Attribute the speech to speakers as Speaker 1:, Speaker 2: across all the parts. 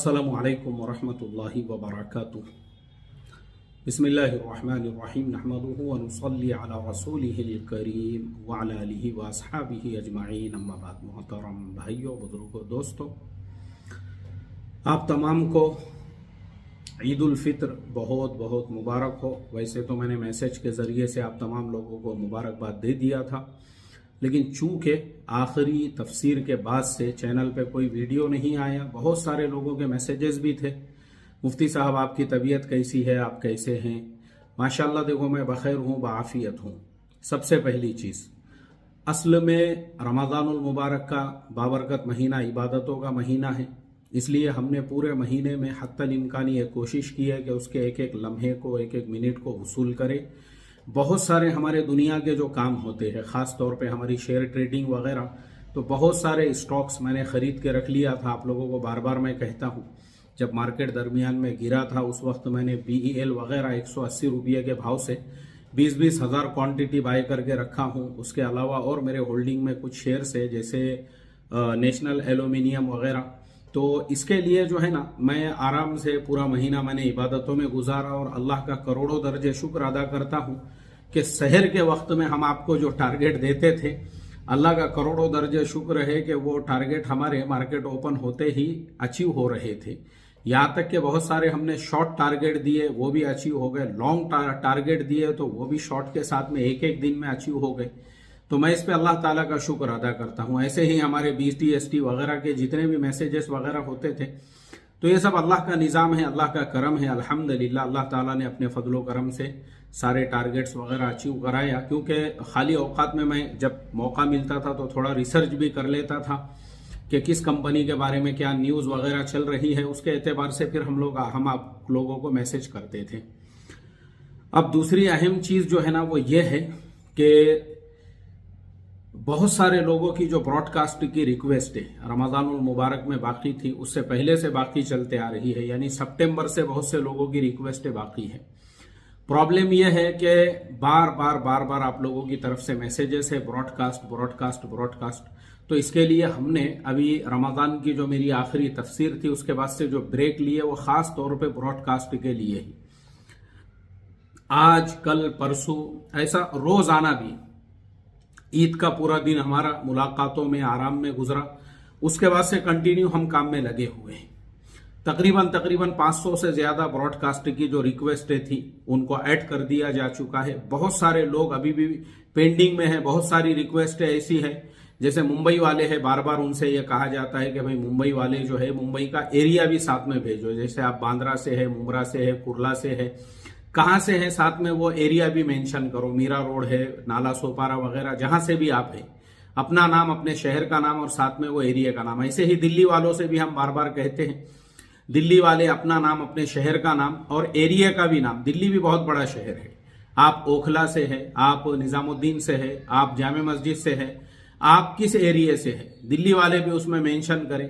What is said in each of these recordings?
Speaker 1: अस्सलामु अलैकुम वरहमतुल्लाहि वबरकातुहू। बिस्मिल्लाहिर्रहमानिर्रहीम नहमदुहु व नुसल्ली अला रसूलिहिल करीम व अला आलिहि व अस्हाबिहि अजमाइन, अम्मा बाद। मोहतरम भाइयों, बुजुर्गों, दोस्तों, आप तमाम को ईद उल फित्र बहुत बहुत मुबारक हो। वैसे तो मैंने मैसेज के ज़रिए से आप तमाम लोगों को मुबारकबाद दे दिया था, लेकिन चूँकि आखिरी तफसीर के बाद से चैनल पे कोई वीडियो नहीं आया, बहुत सारे लोगों के मैसेजेस भी थे, मुफ्ती साहब आपकी तबीयत कैसी है, आप कैसे हैं। माशाल्लाह देखो मैं बखैर हूँ, बाआफियत हूँ। सबसे पहली चीज़, असल में रमज़ानुल मुबारक का बाबरकत महीना इबादतों का महीना है, इसलिए हमने पूरे महीने में हत्तल इम्कानी ये कोशिश की है कि उसके एक एक लम्हे को, एक एक मिनट को वसूल करें। बहुत सारे हमारे दुनिया के जो काम होते हैं, ख़ास तौर पे हमारी शेयर ट्रेडिंग वगैरह, तो बहुत सारे स्टॉक्स मैंने ख़रीद के रख लिया था। आप लोगों को बार बार मैं कहता हूँ, जब मार्केट दरमियान में गिरा था उस वक्त मैंने BEL वगैरह 180 रुपये के भाव से 20-20 हज़ार क्वांटिटी बाय करके रखा हूँ। उसके अलावा और मेरे होल्डिंग में कुछ शेयर्स है, जैसे नेशनल एल्यूमिनियम वगैरह। तो इसके लिए जो है ना, मैं आराम से पूरा महीना मैंने इबादतों में गुजारा और अल्लाह का करोड़ों दर्जे शुक्र अदा करता हूँ कि सहर के वक्त में हम आपको जो टारगेट देते थे, अल्लाह का करोड़ों दर्जे शुक्र है कि वो टारगेट हमारे मार्केट ओपन होते ही अचीव हो रहे थे। यहाँ तक कि बहुत सारे हमने शॉर्ट टारगेट दिए, वो भी अचीव हो गए। लॉन्ग टारगेट दिए तो वो भी शॉर्ट के साथ में एक एक दिन में अचीव हो गए। तो मैं इस पे अल्लाह ताला का शुक्र अदा करता हूँ। ऐसे ही हमारे BST ST वगैरह के जितने भी मैसेजेस वगैरह होते थे, तो ये सब अल्लाह का निज़ाम है, अल्लाह का करम है। अल्हम्दुलिल्लाह अल्लाह ताला ने अपने फजलो करम से सारे टारगेट्स वगैरह अचीव कराया। क्योंकि खाली औकात में मैं जब मौका मिलता था तो थोड़ा रिसर्च भी कर लेता था कि किस कंपनी के बारे में क्या न्यूज़ वगैरह चल रही है, उसके एतबार से फिर हम आप लोगों को मैसेज करते थे। अब दूसरी अहम चीज़ जो है ना, वो ये है कि बहुत सारे लोगों की जो ब्रॉडकास्ट की रिक्वेस्ट है रमज़ानुल मुबारक में बाकी थी, उससे पहले से बाकी चलते आ रही है, यानी सितंबर से बहुत से लोगों की रिक्वेस्ट बाकी है। प्रॉब्लम यह है कि बार बार आप लोगों की तरफ से मैसेजेस है ब्रॉडकास्ट। तो इसके लिए हमने अभी रमज़ान की जो मेरी आखिरी तफसीर थी उसके बाद से जो ब्रेक लिए, वो ख़ास तौर पे ब्रॉडकास्ट के लिए ही। आज कल परसों ऐसा रोज़ाना भी ईद का पूरा दिन हमारा मुलाकातों में, आराम में गुजरा। उसके बाद से कंटिन्यू हम काम में लगे हुए हैं। तकरीबन 500 से ज़्यादा ब्रॉडकास्ट की जो रिक्वेस्टें थी उनको ऐड कर दिया जा चुका है। बहुत सारे लोग अभी भी पेंडिंग में हैं। बहुत सारी रिक्वेस्टें ऐसी है, जैसे मुंबई वाले हैं, बार बार उनसे यह कहा जाता है कि भाई मुंबई वाले जो है, मुंबई का एरिया भी साथ में भेजो। जैसे आप बांद्रा से है, मुमरा से है, कुर्ला से है, कहाँ से है, साथ में वो एरिया भी मेंशन करो। मीरा रोड है, नाला सोपारा वगैरह, जहां से भी आप हैं, अपना नाम, अपने शहर का नाम और साथ में वो एरिया का नाम। ऐसे ही दिल्ली वालों से भी हम बार बार कहते हैं, दिल्ली वाले अपना नाम, अपने शहर का नाम और एरिया का भी नाम। दिल्ली भी बहुत बड़ा शहर है। आप ओखला से है, आप निजामुद्दीन से है, आप जामे मस्जिद से है, आप किस एरिया से है, दिल्ली वाले भी उसमें मेंशन करें।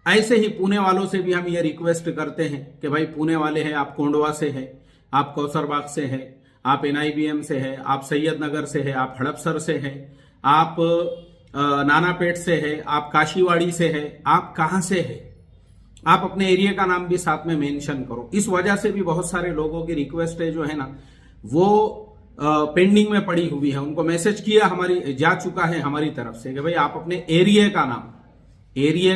Speaker 1: ऐसे ही पुणे वालों से भी हम ये रिक्वेस्ट करते हैं कि भाई पुणे वाले हैं, आप कोंडवा से है, आप कौसरबाग से है, आप NIBM से है, आप सैयद नगर से है, आप हड़पसर से है, आप नानापेट से है, आप काशीवाड़ी से है, आप कहां से है, आप अपने एरिया का नाम भी साथ में मेंशन करो। इस वजह से भी बहुत सारे लोगों की रिक्वेस्ट है जो है ना, वो पेंडिंग में पड़ी हुई है। उनको मैसेज किया, हमारी जा चुका है हमारी तरफ से कि भाई आप अपने एरिया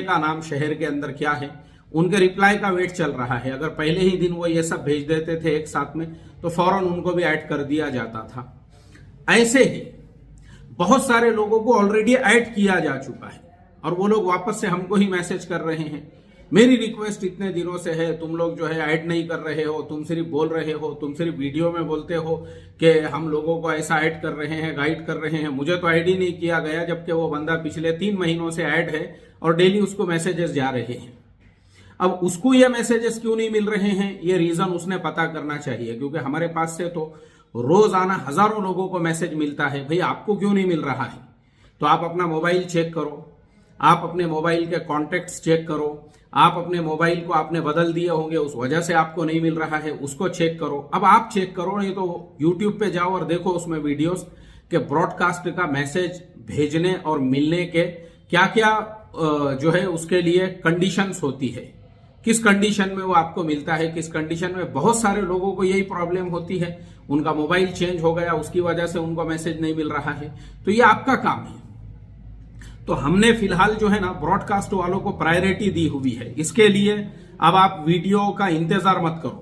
Speaker 1: का नाम शहर के अंदर क्या है, उनके रिप्लाई का वेट चल रहा है। अगर पहले ही दिन वो ये सब भेज देते थे एक साथ में, तो फौरन उनको भी ऐड कर दिया जाता था। ऐसे ही बहुत सारे लोगों को ऑलरेडी ऐड किया जा चुका है और वो लोग वापस से हमको ही मैसेज कर रहे हैं, मेरी रिक्वेस्ट इतने दिनों से है, तुम लोग जो है ऐड नहीं कर रहे हो, तुम सिर्फ बोल रहे हो, तुम सिर्फ वीडियो में बोलते हो कि हम लोगों को ऐसा ऐड कर रहे हैं, गाइड कर रहे हैं। मुझे तो ऐड ही नहीं किया गया, जबकि वो बंदा पिछले 3 महीनों से ऐड है और डेली उसको मैसेजेस जा रहे हैं। अब उसको ये मैसेजेस क्यों नहीं मिल रहे हैं, ये रीजन उसने पता करना चाहिए, क्योंकि हमारे पास से तो रोजाना हजारों लोगों को मैसेज मिलता है, भाई आपको क्यों नहीं मिल रहा है। तो आप अपना मोबाइल चेक करो, आप अपने मोबाइल के कॉन्टेक्ट्स चेक करो, आप अपने मोबाइल को आपने बदल दिए होंगे, उस वजह से आपको नहीं मिल रहा है, उसको चेक करो। अब आप चेक करो, नहीं तो यूट्यूब पे जाओ और देखो उसमें वीडियोस के ब्रॉडकास्ट का मैसेज भेजने और मिलने के क्या क्या जो है उसके लिए कंडीशंस होती है। किस कंडीशन में वो आपको मिलता है, किस कंडीशन में। बहुत सारे लोगों को यही प्रॉब्लम होती है, उनका मोबाइल चेंज हो गया, उसकी वजह से उनको मैसेज नहीं मिल रहा है। तो ये आपका काम है। तो हमने फिलहाल जो है ना ब्रॉडकास्ट वालों को प्रायोरिटी दी हुई है। इसके लिए अब आप वीडियो का इंतजार मत करो।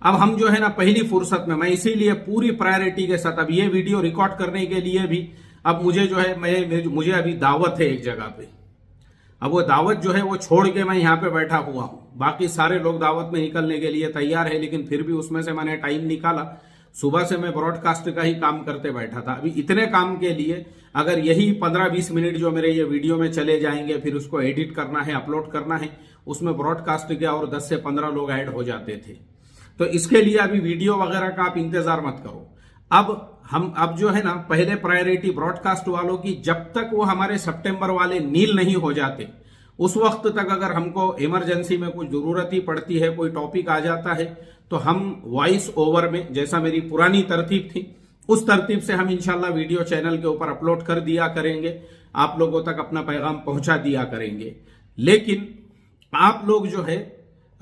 Speaker 1: अब हम जो है ना पहली फुर्सत में, मैं इसीलिए पूरी प्रायोरिटी के साथ अब ये वीडियो रिकॉर्ड करने के लिए भी अब मुझे जो है मुझे अभी दावत है एक जगह पे। अब वो दावत जो है वो छोड़ के मैं यहाँ पे बैठा हुआ हूँ। बाकी सारे लोग दावत में निकलने के लिए तैयार है, लेकिन फिर भी उसमें से मैंने टाइम निकाला। सुबह से मैं ब्रॉडकास्ट का ही काम करते बैठा था। अभी इतने काम के लिए अगर यही 15-20 मिनट जो मेरे ये वीडियो में चले जाएंगे, फिर उसको एडिट करना है, अपलोड करना है, उसमें ब्रॉडकास्ट के और 10 से 15 लोग ऐड हो जाते थे। तो इसके लिए अभी वीडियो वगैरह का आप इंतजार मत करो। अब जो है ना पहले प्रायोरिटी ब्रॉडकास्ट वालों की, जब तक वो हमारे सितंबर वाले नील नहीं हो जाते उस वक्त तक अगर हमको इमरजेंसी में कुछ जरूरत ही पड़ती है, कोई टॉपिक आ जाता है, तो हम वॉइस ओवर में, जैसा मेरी पुरानी तरतीब थी उस तरतीब से हम इंशाल्लाह वीडियो चैनल के ऊपर अपलोड कर दिया करेंगे, आप लोगों तक अपना पैगाम पहुंचा दिया करेंगे। लेकिन आप लोग जो है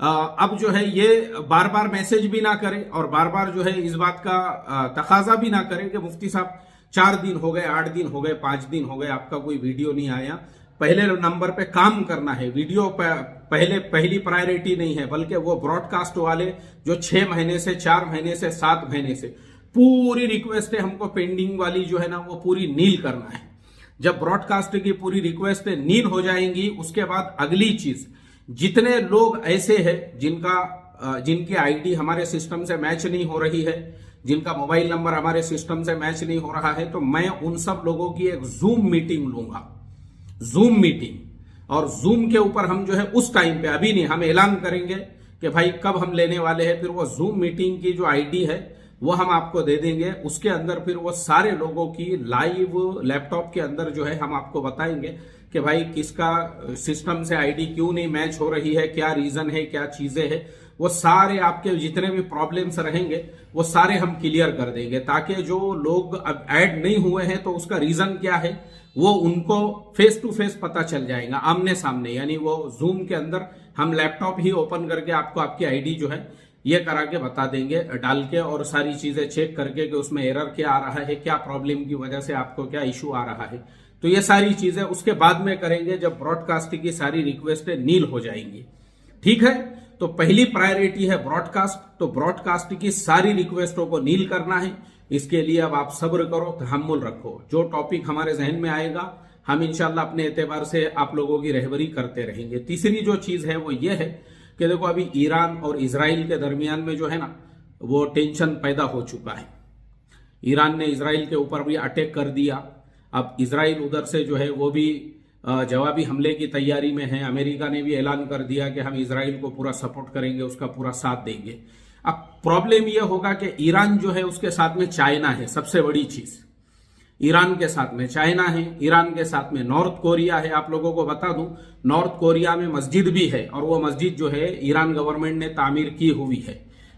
Speaker 1: अब जो है ये बार बार मैसेज भी ना करें और बार बार जो है इस बात का तकाजा भी ना करें कि मुफ्ती साहब 4 दिन हो गए, 8 दिन हो गए, 5 दिन हो गए, आपका कोई वीडियो नहीं आया। पहले नंबर पे काम करना है, वीडियो पहली प्रायोरिटी नहीं है, बल्कि वो ब्रॉडकास्ट वाले जो 6 महीने से, 4 महीने से, 7 महीने से पूरी रिक्वेस्ट है हमको पेंडिंग वाली जो है ना वो पूरी नील करना है। जब ब्रॉडकास्ट की पूरी रिक्वेस्ट नील हो जाएंगी, उसके बाद अगली चीज, जितने लोग ऐसे हैं जिनकी आईडी हमारे सिस्टम से मैच नहीं हो रही है, जिनका मोबाइल नंबर हमारे सिस्टम से मैच नहीं हो रहा है, तो मैं उन सब लोगों की एक जूम मीटिंग लूंगा, जूम मीटिंग। और जूम के ऊपर हम जो है उस टाइम पे, अभी नहीं, हम ऐलान करेंगे कि भाई कब हम लेने वाले हैं। फिर वो जूम मीटिंग की जो आईडी है वो हम आपको दे देंगे। उसके अंदर फिर वो सारे लोगों की लाइव लैपटॉप के अंदर जो है हम आपको बताएंगे कि भाई किसका सिस्टम से आईडी क्यों नहीं मैच हो रही है, क्या रीजन है, क्या चीजें हैं। वो सारे आपके जितने भी प्रॉब्लम्स रहेंगे वो सारे हम क्लियर कर देंगे, ताकि जो लोग अब ऐड नहीं हुए हैं तो उसका रीजन क्या है वो उनको फेस टू फेस पता चल जाएगा, आमने सामने। यानी वो जूम के अंदर हम लैपटॉप ही ओपन करके आपको आपकी आईडी जो है ये करा के बता देंगे, डाल के, और सारी चीजें चेक करके कि उसमें एरर क्या आ रहा है, क्या प्रॉब्लम की वजह से आपको क्या इशू आ रहा है। तो ये सारी चीजें उसके बाद में करेंगे जब ब्रॉडकास्ट की सारी रिक्वेस्टें नील हो जाएंगी। ठीक है, तो पहली प्रायोरिटी है ब्रॉडकास्ट, तो ब्रॉडकास्ट की सारी रिक्वेस्टों को नील करना है। इसके लिए अब आप सब्र करो, तहम्मुल रखो। जो टॉपिक हमारे जहन में आएगा हम इंशाल्लाह अपने एतबार से आप लोगों की रहबरी करते रहेंगे। तीसरी जो चीज है वो ये है कि देखो अभी ईरान और इजराइल के दरमियान में जो है ना वो टेंशन पैदा हो चुका है। ईरान ने इजराइल के ऊपर भी अटैक कर दिया। अब इजराइल उधर से जो है वो भी जवाबी हमले की तैयारी में है। अमेरिका ने भी ऐलान कर दिया कि हम इजराइल को पूरा सपोर्ट करेंगे, उसका पूरा साथ देंगे। अब प्रॉब्लम यह होगा कि ईरान जो है उसके साथ में चाइना है, सबसे बड़ी चीज। ईरान के साथ में चाइना है, ईरान के साथ में नॉर्थ कोरिया है। आप लोगों को बता दूं, नॉर्थ कोरिया में मस्जिद भी है और वो मस्जिद जो है ईरान गवर्नमेंट ने तामीर की हुई है।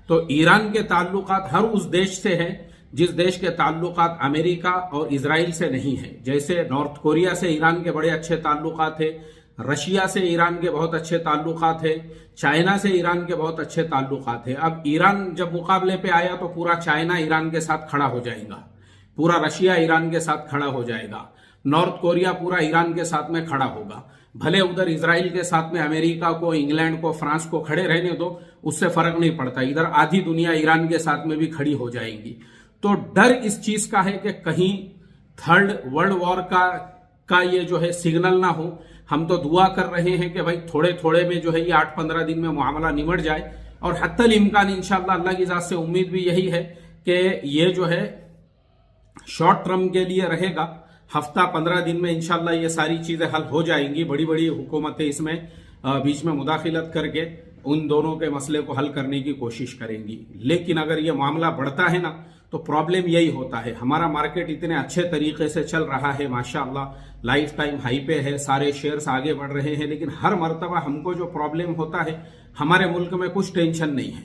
Speaker 1: तो ईरान के ताल्लुकात हर उस देश से है जिस देश के ताल्लुकात अमेरिका और इजराइल से नहीं है। जैसे नॉर्थ कोरिया से ईरान के बड़े अच्छे ताल्लुकात है, रशिया से ईरान के बहुत अच्छे ताल्लुकात है, चाइना से ईरान के बहुत अच्छे ताल्लुकात है। अब ईरान जब मुकाबले पे आया तो पूरा चाइना ईरान के साथ खड़ा हो जाएगा, पूरा रशिया ईरान के साथ खड़ा हो जाएगा, नॉर्थ कोरिया पूरा ईरान के साथ में खड़ा होगा। भले उधर इजराइल के साथ में अमेरिका को, इंग्लैंड को, फ्रांस को खड़े रहने दो, उससे फर्क नहीं पड़ता। इधर आधी दुनिया ईरान के साथ में भी खड़ी हो जाएगी। तो डर इस चीज का है कि कहीं थर्ड वर्ल्ड वॉर का ये जो है सिग्नल ना हो। हम तो दुआ कर रहे हैं कि भाई थोड़े थोड़े में जो है ये 8-15 दिन में मामला निमट जाए, और हत्तल इम्कान इंशाअल्लाह अल्लाह की जात से उम्मीद भी यही है कि ये जो है शॉर्ट टर्म के लिए रहेगा। हफ्ता 15 दिन में इंशाल्लाह ये सारी चीजें हल हो जाएंगी। बड़ी बड़ी हुकूमतें इसमें बीच में मुदाखिलत करके उन दोनों के मसले को हल करने की कोशिश करेंगी। लेकिन अगर ये मामला बढ़ता है ना तो प्रॉब्लम यही होता है। हमारा मार्केट इतने अच्छे तरीके से चल रहा है, माशाअल्लाह लाइफ टाइम हाई पे है, सारे शेयर्स आगे बढ़ रहे हैं, लेकिन हर मर्तबा हमको जो प्रॉब्लम होता है, हमारे मुल्क में कुछ टेंशन नहीं है,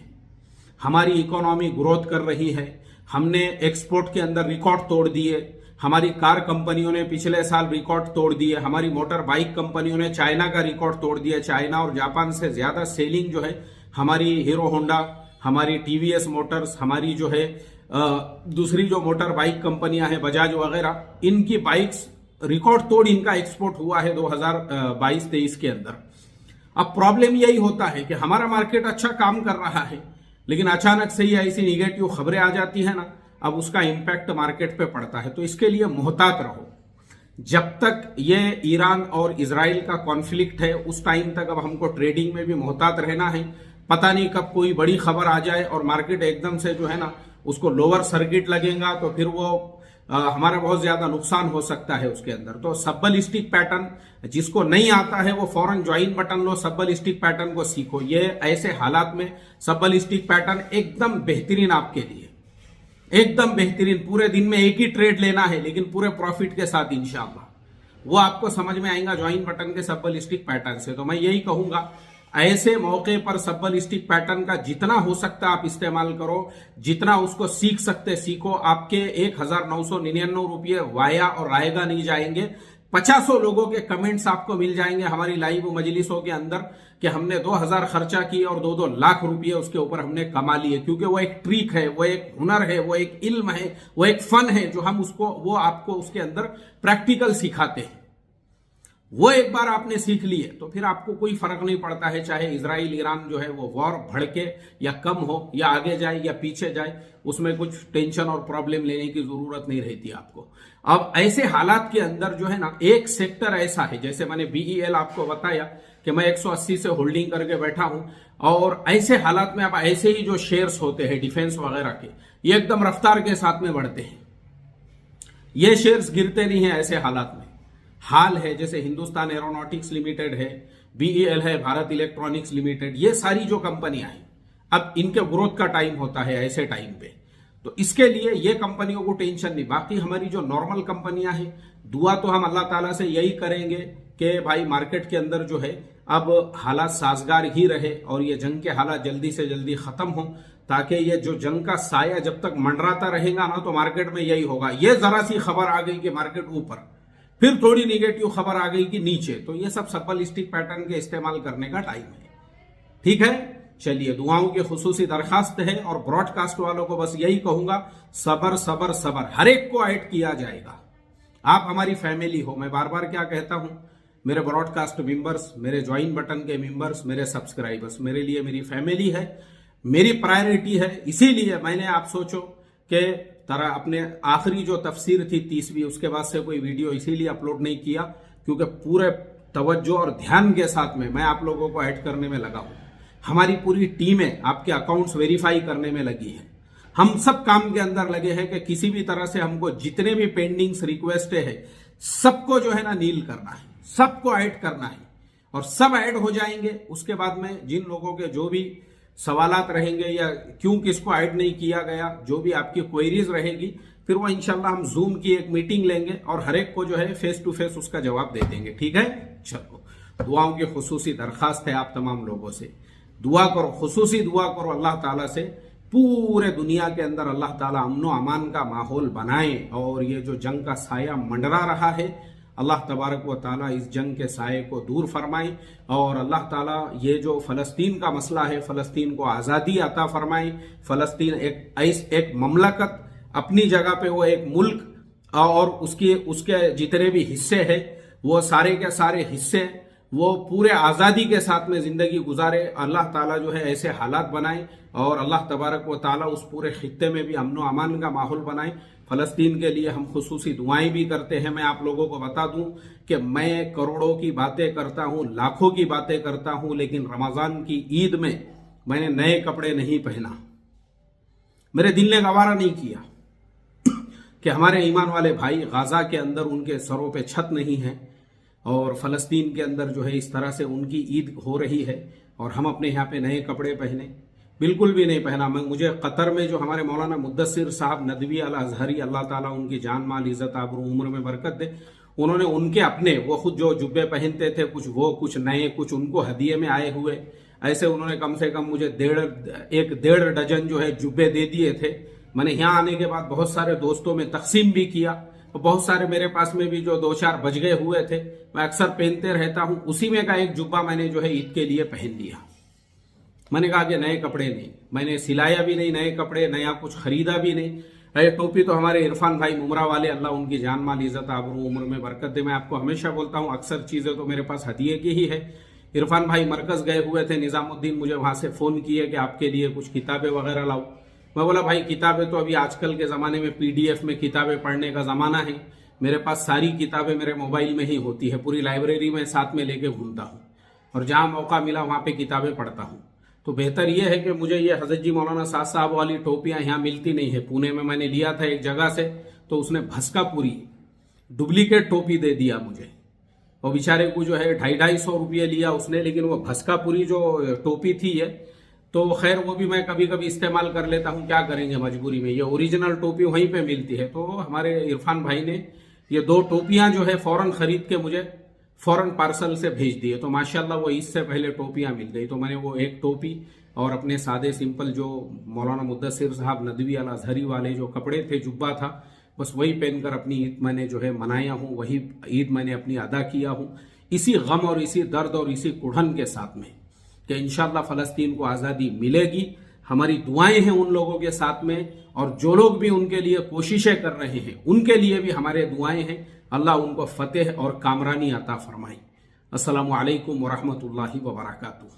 Speaker 1: हमारी इकोनॉमी ग्रोथ कर रही है, हमने एक्सपोर्ट के अंदर रिकॉर्ड तोड़ दिए, हमारी कार कंपनियों ने पिछले साल रिकॉर्ड तोड़ दिए, हमारी मोटर बाइक कंपनियों ने चाइना का रिकॉर्ड तोड़ दिया। चाइना और जापान से ज्यादा सेलिंग जो है हमारी हीरो होंडा, हमारी टीवीएस मोटर्स, हमारी जो है दूसरी जो मोटर बाइक कंपनियां हैं बजाज वगैरह, इनकी बाइक्स रिकॉर्ड तोड़ इनका एक्सपोर्ट हुआ है 2022-23 के अंदर। अब प्रॉब्लम यही होता है कि हमारा मार्केट अच्छा काम कर रहा है, लेकिन अचानक से ही ऐसी निगेटिव खबरें आ जाती है ना, अब उसका इंपैक्ट मार्केट पे पड़ता है। तो इसके लिए मोहतात रहो। जब तक ये ईरान और इजराइल का कॉन्फ्लिक्ट है उस टाइम तक अब हमको ट्रेडिंग में भी मोहतात रहना है। पता नहीं कब कोई बड़ी खबर आ जाए और मार्केट एकदम से जो है ना उसको लोअर सर्किट लगेगा, तो फिर वो हमारा बहुत ज्यादा नुकसान हो सकता है उसके अंदर। तो सब्बलिस्टिक पैटर्न जिसको नहीं आता है वो फौरन ज्वाइन बटन लो, सब्बलिस्टिक पैटर्न को सीखो। ये ऐसे हालात में सब्बलिस्टिक पैटर्न एकदम बेहतरीन आपके लिए, एकदम बेहतरीन। पूरे दिन में एक ही ट्रेड लेना है लेकिन पूरे प्रॉफिट के साथ इंशाअल्लाह, वो आपको समझ में आएगा ज्वाइन बटन के सब्बलिस्टिक पैटर्न से। तो मैं यही कहूंगा ऐसे मौके पर सब्बलिस्टिक पैटर्न का जितना हो सकता आप इस्तेमाल करो, जितना उसको सीख सकते सीखो। आपके 1999 रुपये वाया और रायगा नहीं जाएंगे। 50 लोगों के कमेंट्स आपको मिल जाएंगे हमारी लाइव मजलिसों के अंदर कि हमने 2000 खर्चा किए और 2-2 लाख रुपये उसके ऊपर हमने कमा लिए। क्योंकि वो एक ट्रिक है, वो एक हुनर है, वो एक इल्म है, वो एक फन है जो हम वो आपको उसके अंदर प्रैक्टिकल सिखाते हैं। वो एक बार आपने सीख लिए तो फिर आपको कोई फर्क नहीं पड़ता है, चाहे इजराइल ईरान जो है वो वॉर भड़के या कम हो या आगे जाए या पीछे जाए, उसमें कुछ टेंशन और प्रॉब्लम लेने की जरूरत नहीं रहती आपको। अब ऐसे हालात के अंदर जो है ना, एक सेक्टर ऐसा है, जैसे मैंने BEL आपको बताया कि मैं 180 से होल्डिंग करके बैठा हूं, और ऐसे हालात में अब ऐसे ही जो शेयर्स होते हैं डिफेंस वगैरह के, ये एकदम रफ्तार के साथ में बढ़ते हैं। ये शेयर्स गिरते नहीं है ऐसे हालात में। हाल है जैसे हिंदुस्तान एरोनॉटिक्स लिमिटेड है, BEL है, भारत इलेक्ट्रॉनिक्स लिमिटेड, ये सारी जो कंपनियां हैं अब इनके ग्रोथ का टाइम होता है ऐसे टाइम पे, तो इसके लिए ये कंपनियों को टेंशन नहीं। बाकी हमारी जो नॉर्मल कंपनियां हैं, दुआ तो हम अल्लाह ताला से यही करेंगे कि भाई मार्केट के अंदर जो है अब हालात साजगार ही रहे और ये जंग के हालात जल्दी से जल्दी खत्म हो, ताकि ये जो जंग का साया जब तक मंडराता रहेगा ना तो मार्केट में यही होगा। ये जरा सी खबर आ गई कि मार्केट ऊपर, फिर थोड़ी निगेटिव खबर आ गई कि नीचे, तो ये सब सब्बलिस्टिक पैटर्न के इस्तेमाल करने का टाइम है। ठीक है, चलिए दुआओं की खुसूसी दरखास्त है और ब्रॉडकास्ट वालों को बस यही कहूंगा, सबर सबर सबर, हर एक को ऐड किया जाएगा। आप हमारी फैमिली हो। मैं बार बार क्या कहता हूं, मेरे ब्रॉडकास्ट मेंबर्स, मेरे ज्वाइन बटन के मेंबर्स, मेरे सब्सक्राइबर्स मेरे लिए मेरी फैमिली है, मेरी प्रायोरिटी है। इसीलिए मैंने आप सोचो कि तरह अपने आखिरी जो तफसीर थी 30वीं, उसके बाद से कोई वीडियो इसीलिए अपलोड नहीं किया क्योंकि पूरे तवज्जो और ध्यान के साथ में मैं आप लोगों को ऐड करने में लगा हूं। हमारी पूरी टीमें आपके अकाउंट्स वेरीफाई करने में लगी है। हम सब काम के अंदर लगे हैं कि किसी भी तरह से हमको जितने भी पेंडिंग्स रिक्वेस्ट है सबको जो है ना नील करना है, सबको ऐड करना है, और सब ऐड हो जाएंगे। उसके बाद में जिन लोगों के जो भी सवालात रहेंगे या क्यों किसको ऐड नहीं किया गया, जो भी आपकी क्वेरीज रहेगी, फिर वो इंशाल्लाह हम जूम की एक मीटिंग लेंगे और हर एक को जो है फेस टू फेस उसका जवाब दे देंगे। ठीक है, चलो दुआओं की खुसूसी दरखास्त है आप तमाम लोगों से, दुआ करो, खुसूसी दुआ करो अल्लाह ताला से, पूरे दुनिया के अंदर अल्लाह ताला अमन व अमान का माहौल बनाए और ये जो जंग का साया मंडरा रहा है अल्लाह तबारक व ताला इस जंग के साये को दूर फरमाए, और अल्लाह ताला ये जो फ़लस्तीन का मसला है फ़लस्तीन को आज़ादी अता फरमाए। फ़लस्तीन एक ममलकत अपनी जगह पे, वो एक मुल्क, और उसके जितने भी हिस्से हैं वो सारे के सारे हिस्से वो पूरे आज़ादी के साथ में ज़िंदगी गुजारे। अल्लाह ताला जो है ऐसे हालात बनाए और अल्लाह तबारक व ताला उस पूरे खित्ते में भी अमन व अमान का माहौल बनाए। फ़लस्तीन के लिए हम खुसूसी दुआएं भी करते हैं। मैं आप लोगों को बता दूं कि मैं करोड़ों की बातें करता हूं, लाखों की बातें करता हूं, लेकिन रमज़ान की ईद में मैंने नए कपड़े नहीं पहना। मेरे दिल ने गवारा नहीं किया कि हमारे ईमान वाले भाई गाजा के अंदर उनके सरों पे छत नहीं है और फ़लस्तीन के अंदर जो है इस तरह से उनकी ईद हो रही है और हम अपने यहाँ पे नए कपड़े पहने। बिल्कुल भी नहीं पहना। मुझे कतर में जो हमारे मौलाना मुद्दसिर साहब नदवी अल अजहरी, अल्लाह ताला उनकी जान माल इज़्ज़त आबरू उम्र में बरकत दे, उन्होंने उनके अपने वो खुद जो जुब्बे पहनते थे, कुछ वो, कुछ नए, कुछ उनको हदिये में आए हुए, ऐसे उन्होंने कम से कम मुझे 1.5 डजन जो है जुब्बे दे दिए थे। मैंने यहाँ आने के बाद बहुत सारे दोस्तों में तकसीम भी किया। बहुत सारे मेरे पास में भी जो 2-4 बच गए हुए थे, मैं अक्सर पहनते रहता हूं। उसी में का एक जुब्बा मैंने जो है ईद के लिए पहन लिया। मैंने कहा कि नए कपड़े नहीं, मैंने सिलाया भी नहीं नए कपड़े, नया कुछ खरीदा भी नहीं। ये टोपी तो हमारे इरफान भाई मुमरा वाले, अल्लाह उनकी जान माल इज्जत आबरू उम्र में बरकत दे। मैं आपको हमेशा बोलता हूं अक्सर चीजें तो मेरे पास हदिये की ही है। इरफान भाई मरकज गए हुए थे निजामुद्दीन, मुझे वहां से फोन किए कि आपके लिए कुछ किताबें वगैरह लाओ। मैं बोला भाई किताबें तो अभी आजकल के ज़माने में PDF में किताबें पढ़ने का ज़माना है, मेरे पास सारी किताबें मेरे मोबाइल में ही होती है, पूरी लाइब्रेरी में साथ में लेके घूमता हूँ और जहाँ मौका मिला वहाँ पे किताबें पढ़ता हूँ। तो बेहतर यह है कि मुझे ये हजरत जी मौलाना साद साहब वाली टोपियाँ यहाँ मिलती नहीं है। पुणे में मैंने लिया था एक जगह से, तो उसने भस्का पूरी डुप्लीकेट टोपी दे दिया मुझे। और बेचारे को जो है 250-250 रुपये लिया उसने, लेकिन वो भस्का पूरी जो टोपी थी है, तो खैर वो भी मैं कभी कभी इस्तेमाल कर लेता हूँ, क्या करेंगे मजबूरी में। ये ओरिजिनल टोपी वहीं पे मिलती है। तो हमारे इरफान भाई ने ये 2 टोपियां जो है फौरन खरीद के मुझे फौरन पार्सल से भेज दिए। तो माशाल्लाह वो इससे पहले टोपियां मिल गई। तो मैंने वो एक टोपी और अपने सादे सिंपल जो मौलाना मुद्दसिर साहब नदवी अल अजहरी वाले जो कपड़े थे, जुब्बा था, बस वही पहनकर अपनी ईद मैंने जो है मनाया हूँ, वही ईद मैंने अपनी अदा किया हूँ, इसी गम और इसी दर्द और इसी कुढ़न के साथ में कि इंशाअल्लाह फ़लस्तीन को आज़ादी मिलेगी। हमारी दुआएं हैं उन लोगों के साथ में, और जो लोग भी उनके लिए कोशिशें कर रहे हैं उनके लिए भी हमारे दुआएं हैं। अल्लाह उनको फतेह और कामरानी अता फरमाए। अस्सलामु अलैकुम व रहमतुल्लाहि व बरकातुहू।